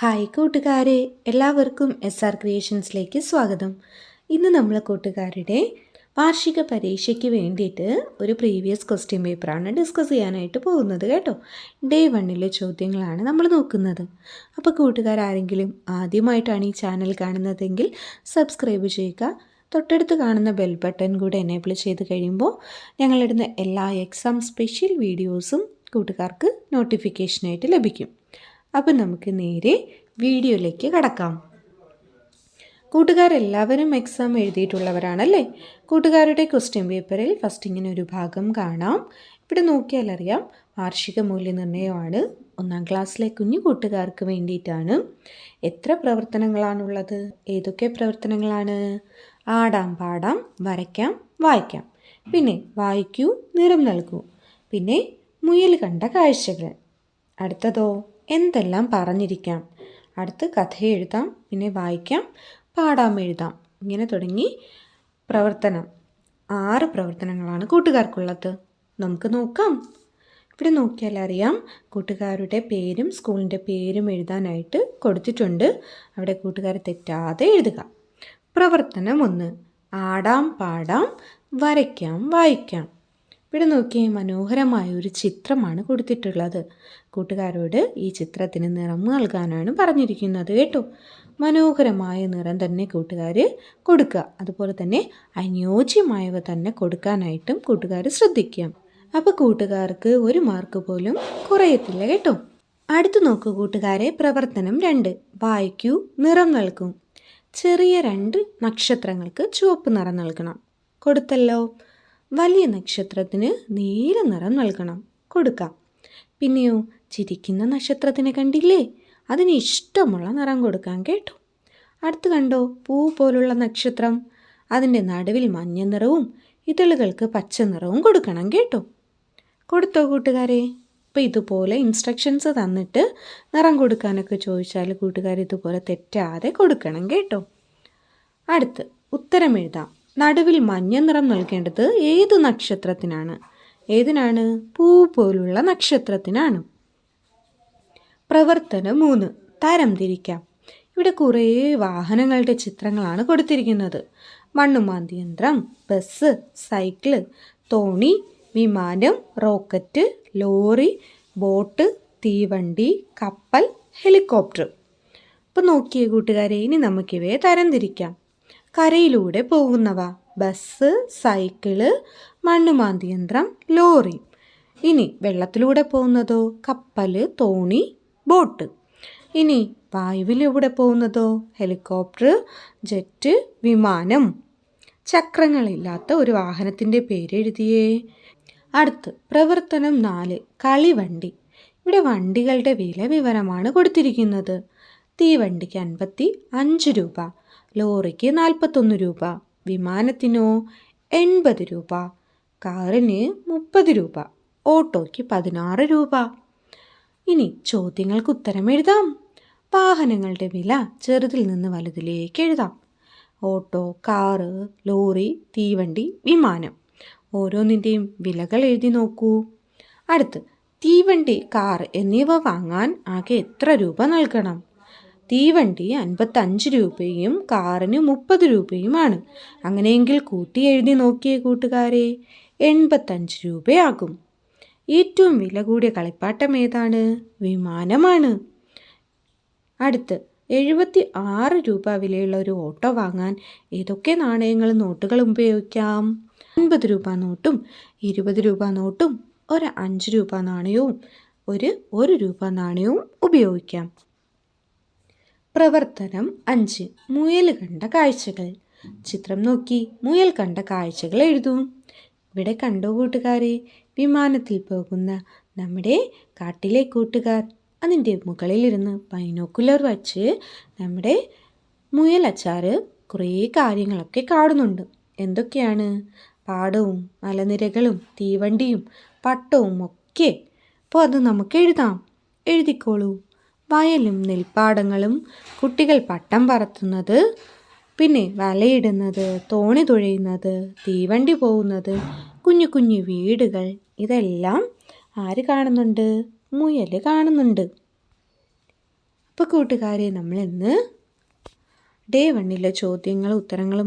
Hi കൂട്ടുകാരെ, എല്ലാവർക്കും SR ക്രിയേഷൻസിലേക്ക് സ്വാഗതം. ഇന്ന് നമ്മൾ കൂട്ടുകാരുടെ വാർഷിക പരീക്ഷയ്ക്ക് വേണ്ടിയിട്ട് ഒരു പ്രീവിയസ് ക്വസ്റ്റ്യൻ പേപ്പറാണ് ഡിസ്കസ് ചെയ്യാനായിട്ട് പോകുന്നത് കേട്ടോ. ഡേ 1 ചോദ്യങ്ങളാണ് നമ്മൾ നോക്കുന്നത്. അപ്പോൾ കൂട്ടുകാരാരെങ്കിലും ആദ്യമായിട്ടാണ് ഈ ചാനൽ കാണുന്നതെങ്കിൽ സബ്സ്ക്രൈബ് ചെയ്യുക. തൊട്ടടുത്ത് കാണുന്ന ബെൽ ബട്ടൺ കൂടെ എനേബിൾ ചെയ്ത് കഴിയുമ്പോൾ ഞങ്ങളിടുന്ന എല്ലാ എക്സാം സ്പെഷ്യൽ വീഡിയോസും കൂട്ടുകാർക്ക് നോട്ടിഫിക്കേഷനായിട്ട് ലഭിക്കും. അപ്പം നമുക്ക് നേരെ വീഡിയോയിലേക്ക് കടക്കാം. കൂട്ടുകാരെല്ലാവരും എക്സാം എഴുതിയിട്ടുള്ളവരാണല്ലേ? കൂട്ടുകാരുടെ ക്വസ്റ്റ്യൻ പേപ്പറിൽ ഫസ്റ്റ് ഇങ്ങനെ ഒരു ഭാഗം കാണാം. ഇവിടെ നോക്കിയാൽ അറിയാം, വാർഷിക മൂല്യനിർണ്ണയമാണ്. 1ാം ക്ലാസ്സിലെ കുഞ്ഞു കൂട്ടുകാർക്ക് വേണ്ടിയിട്ടാണ്. എത്ര പ്രവർത്തനങ്ങളാണുള്ളത്? ഏതൊക്കെ പ്രവർത്തനങ്ങളാണ്? ആടാം, പാടാം, വരയ്ക്കാം, വായിക്കാം. പിന്നെ വായിക്കൂ, നിറം നൽകൂ. പിന്നെ മുയൽ കണ്ട കാഴ്ചകൾ. അടുത്തതോ എന്തെല്ലാം പറഞ്ഞിരിക്കാം. അടുത്ത് കഥ എഴുതാം, പിന്നെ വായിക്കാം, പാടാം, എഴുതാം. ഇങ്ങനെ തുടങ്ങി 6 പ്രവർത്തനങ്ങളാണ് കൂട്ടുകാർക്കുള്ളത്. നമുക്ക് നോക്കാം. ഇവിടെ നോക്കിയാൽ അറിയാം, കൂട്ടുകാരുടെ പേരും സ്കൂളിൻ്റെ പേരും എഴുതാനായിട്ട് കൊടുത്തിട്ടുണ്ട്. അവിടെ കൂട്ടുകാർ തെറ്റാതെ എഴുതുക. പ്രവർത്തനം 1, ആടാം, പാടാം, വരയ്ക്കാം, വായിക്കാം. ഇവിടെ നോക്കി മനോഹരമായ ഒരു ചിത്രമാണ് കൊടുത്തിട്ടുള്ളത്. കൂട്ടുകാരോട് ഈ ചിത്രത്തിന് നിറം നൽകാനാണ് പറഞ്ഞിരിക്കുന്നത് കേട്ടോ. മനോഹരമായ നിറം തന്നെ കൂട്ടുകാർ കൊടുക്കുക. അതുപോലെ തന്നെ അനുയോജ്യമായവ തന്നെ കൊടുക്കാനായിട്ടും കൂട്ടുകാർ ശ്രദ്ധിക്കുക. അപ്പോൾ കൂട്ടുകാർക്ക് 1 മാർക്ക് പോലും കുറയത്തില്ല കേട്ടോ. അടുത്ത് നോക്കൂ കൂട്ടുകാരെ, പ്രവർത്തനം 2, വായിക്കൂ, നിറം നൽകും. ചെറിയ 2 നക്ഷത്രങ്ങൾക്ക് ചുവപ്പ് നിറം നൽകണം. കൊടുത്തല്ലോ. വലിയ നക്ഷത്രത്തിന് നീല നിറം നൽകണം. കൊടുക്കാം. പിന്നെയോ ചിരിക്കുന്ന നക്ഷത്രത്തിനെ കണ്ടില്ലേ? അതിന് ഇഷ്ടമുള്ള നിറം കൊടുക്കാം കേട്ടോ. അടുത്ത് കണ്ടോ, പൂ പോലുള്ള നക്ഷത്രം. അതിൻ്റെ നടുവിൽ മഞ്ഞ നിറവും ഇതളുകൾക്ക് പച്ച നിറവും കൊടുക്കണം കേട്ടോ. കൊടുത്തോ കൂട്ടുകാരെ? അപ്പോൾ ഇതുപോലെ ഇൻസ്ട്രക്ഷൻസ് തന്നിട്ട് നിറം കൊടുക്കാനൊക്കെ ചോദിച്ചാൽ കൂട്ടുകാർ ഇതുപോലെ തെറ്റാതെ കൊടുക്കണം കേട്ടോ. അടുത്ത് ഉത്തരം എഴുതാം. നടുവിൽ മഞ്ഞ നിറം നൽകേണ്ടത് ഏത് നക്ഷത്രത്തിനാണ്? ഏതിനാണ്? പൂ പോലുള്ള നക്ഷത്രത്തിനാണ്. പ്രവർത്തനം 3, തരം തിരിക്കാം. ഇവിടെ കുറേ വാഹനങ്ങളുടെ ചിത്രങ്ങളാണ് കൊടുത്തിരിക്കുന്നത്. മണ്ണുമാന്തി യന്ത്രം, ബസ്, സൈക്കിള്, തോണി, വിമാനം, റോക്കറ്റ്, ലോറി, ബോട്ട്, തീവണ്ടി, കപ്പൽ, ഹെലികോപ്റ്റർ. അപ്പോൾ നോക്കിയേ കൂട്ടുകാരെ, ഇനി നമുക്കിവയെ തരം തിരിക്കാം. കരയിലൂടെ പോകുന്നവ ബസ്, സൈക്കിള്, മണ്ണുമാന്തി യന്ത്രം, ലോറി. ഇനി വെള്ളത്തിലൂടെ പോകുന്നതോ കപ്പൽ, തോണി, ബോട്ട്. ഇനി വായുവിലൂടെ പോകുന്നതോ ഹെലികോപ്റ്റർ, ജെറ്റ്, വിമാനം. ചക്രങ്ങളില്ലാത്ത ഒരു വാഹനത്തിൻ്റെ പേര് എഴുതിയേ. അടുത്ത് പ്രവർത്തനം 4, കളിവണ്ടി. ഇവിടെ വണ്ടികളുടെ വില വിവരമാണ് കൊടുത്തിരിക്കുന്നത്. തീവണ്ടിക്ക് 55 രൂപ, ലോറിക്ക് 41 രൂപ, വിമാനത്തിനോ 80 രൂപ, കാറിന് 30 രൂപ, ഓട്ടോയ്ക്ക് 16 രൂപ. ഇനി ചോദ്യങ്ങൾക്ക് ഉത്തരം എഴുതാം. വാഹനങ്ങളുടെ വില ചെറുതിൽ നിന്ന് വലുതിലേക്ക് എഴുതാം. ഓട്ടോ, കാറ്, ലോറി, തീവണ്ടി, വിമാനം. ഓരോന്നിൻ്റെയും വിലകൾ എഴുതി നോക്കൂ. അടുത്ത് തീവണ്ടി, കാർ എന്നിവ വാങ്ങാൻ ആകെ എത്ര രൂപ നൽകണം? തീവണ്ടി 55 രൂപയും കാറിന് 30 രൂപയുമാണ്. അങ്ങനെയെങ്കിൽ കൂട്ടി എഴുതി നോക്കിയേ കൂട്ടുകാരെ, 85 രൂപയാകും. ഏറ്റവും വില കൂടിയ കളിപ്പാട്ടം ഏതാണ്? വിമാനമാണ്. അടുത്ത് 76 രൂപ വിലയുള്ള ഒരു ഓട്ടോ വാങ്ങാൻ ഏതൊക്കെ നാണയങ്ങളും നോട്ടുകളും ഉപയോഗിക്കാം? 50 രൂപ നോട്ടും 20 രൂപ നോട്ടും ഒരു 5 രൂപ നാണയവും ഒരു 1 രൂപ നാണയവും ഉപയോഗിക്കാം. പ്രവർത്തനം 5, മുയൽ കണ്ട കാഴ്ചകൾ. ചിത്രം നോക്കി മുയൽ കണ്ട കാഴ്ചകൾ എഴുതൂ. ഇവിടെ കണ്ടോ കൂട്ടുകാരെ, വിമാനത്തിൽ പോകുന്ന നമ്മുടെ കാട്ടിലെ കൂട്ടുകാർ അതിൻ്റെ മുകളിലിരുന്ന് ബൈനോക്കുലർ വച്ച് നമ്മുടെ മുയലച്ചാർ കുറേ കാര്യങ്ങളൊക്കെ കാണുന്നുണ്ട്. എന്തൊക്കെയാണ്? പാടവും മലനിരകളും തീവണ്ടിയും പട്ടവും ഒക്കെ. അപ്പോൾ അത് നമുക്ക് എഴുതാം. എഴുതിക്കോളൂ. വയലും നെൽപ്പാടങ്ങളും, കുട്ടികൾ പട്ടം പറത്തുന്നത്, പിന്നെ വലയിടുന്നത്, തോണി തുഴയുന്നത്, തീവണ്ടി പോകുന്നത്, കുഞ്ഞു കുഞ്ഞു വീടുകൾ, ഇതെല്ലാം ആര് കാണുന്നുണ്ട്? മുയൽ കാണുന്നുണ്ട്. അപ്പോൾ കൂട്ടുകാരെ, നമ്മളിന്ന് ഡേ 1 ചോദ്യങ്ങളും ഉത്തരങ്ങളും